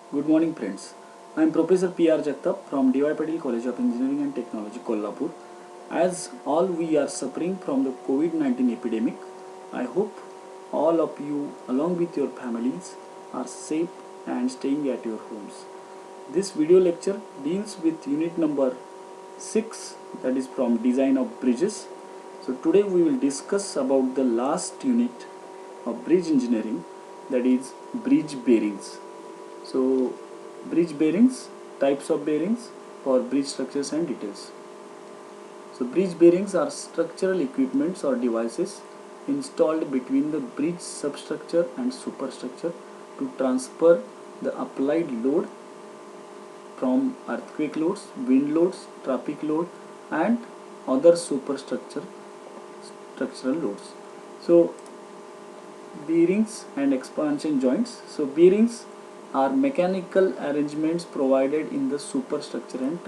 Good morning friends. I am Professor P.R. Jagtap from D.Y. Patil College of Engineering and Technology, Kolhapur. As all we are suffering from the COVID-19 epidemic, I hope all of you along with your families are safe and staying at your homes. This video lecture deals with unit number 6, that is from design of bridges. So today we will discuss about the last unit of bridge engineering, that is bridge bearings. So bridge bearings, types of bearings for bridge structures and details. So bridge bearings are structural equipments or devices installed between the bridge substructure and superstructure to transfer the applied load from earthquake loads, wind loads, traffic load and other superstructure structural loads. So bearings and expansion joints. So bearings are mechanical arrangements provided in the superstructure and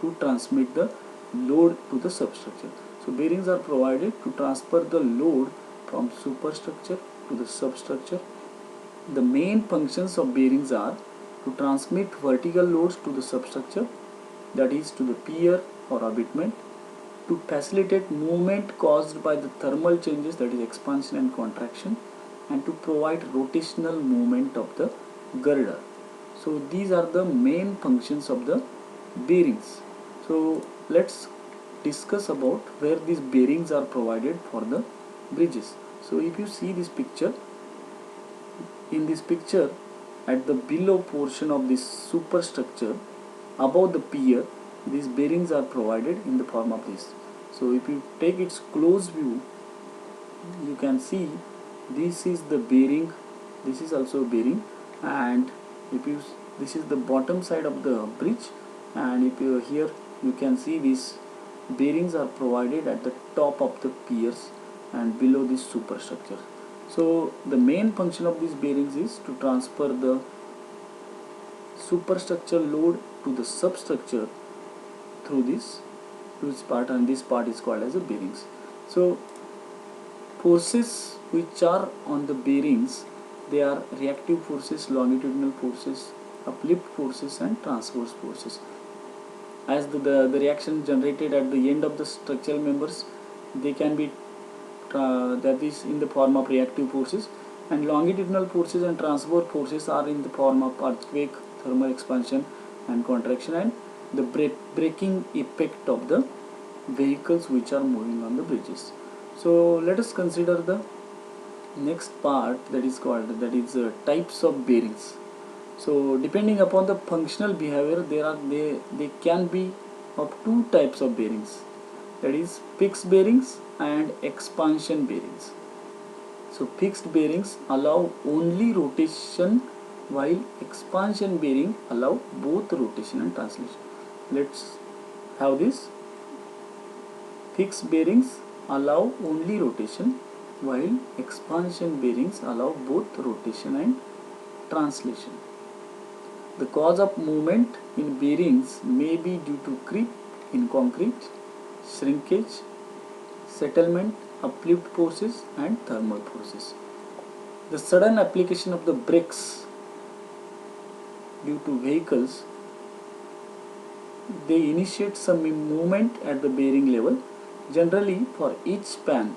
to transmit the load to the substructure. So bearings are provided to transfer the load from superstructure to the substructure. The main functions of bearings are to transmit vertical loads to the substructure, that is to the pier or abutment, to facilitate movement caused by the thermal changes, that is expansion and contraction, and to provide rotational movement of the girder. So these are the main functions of the bearings. So let's discuss about where these bearings are provided for the bridges. So if you see this picture, in this picture at the below portion of this superstructure above the pier, these bearings are provided in the form of this. So if you take its close view, you can see this is the bearing, this is also a bearing, and if you this is the bottom side of the bridge, and if you here you can see these bearings are provided at the top of the piers and below this superstructure. So the main function of these bearings is to transfer the superstructure load to the substructure through this part, and this part is called as the bearings. So forces which are on the bearings, they are reactive forces, longitudinal forces, uplift forces and transverse forces. As the reaction generated at the end of the structural members, they can be that is in the form of reactive forces, and longitudinal forces and transverse forces are in the form of earthquake, thermal expansion and contraction, and the braking effect of the vehicles which are moving on the bridges. So let us consider the next part, that is called, that is types of bearings. So depending upon the functional behavior, they can be of two types of bearings, that is fixed bearings and expansion bearings. So fixed bearings allow only rotation, while expansion bearing allow both rotation and translation. Let's have this. Fixed bearings allow only rotation, while expansion bearings allow both rotation and translation. The cause of movement in bearings may be due to creep in concrete, shrinkage, settlement, uplift forces and thermal forces. The sudden application of the brakes due to vehicles, they initiate some movement at the bearing level. Generally for each span,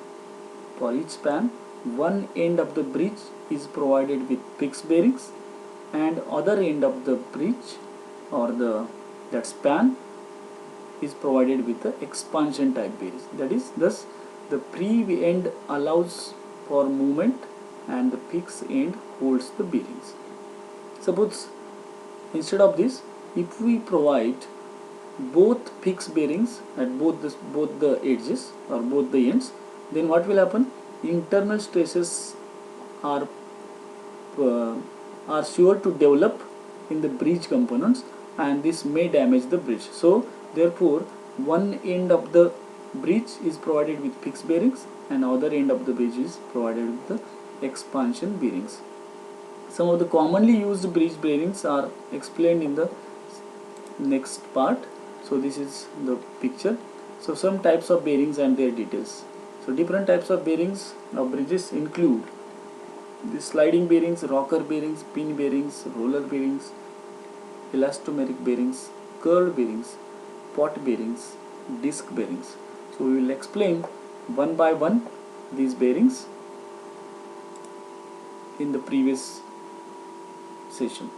one end of the bridge is provided with fixed bearings and other end of the bridge or that span is provided with the expansion type bearings. That is, thus the free end allows for movement and the fixed end holds the bearings. Suppose instead of this, if we provide both fixed bearings at both the edges or both the ends, then what will happen? Internal stresses are sure to develop in the bridge components, and this may damage the bridge. So therefore one end of the bridge is provided with fixed bearings and other end of the bridge is provided with the expansion bearings. Some of the commonly used bridge bearings are explained in the next part. So this is the picture. So some types of bearings and their details. So different types of bearings of bridges include the sliding bearings, rocker bearings, pin bearings, roller bearings, elastomeric bearings, curved bearings, pot bearings, disc bearings. So we will explain one by one these bearings in the previous session.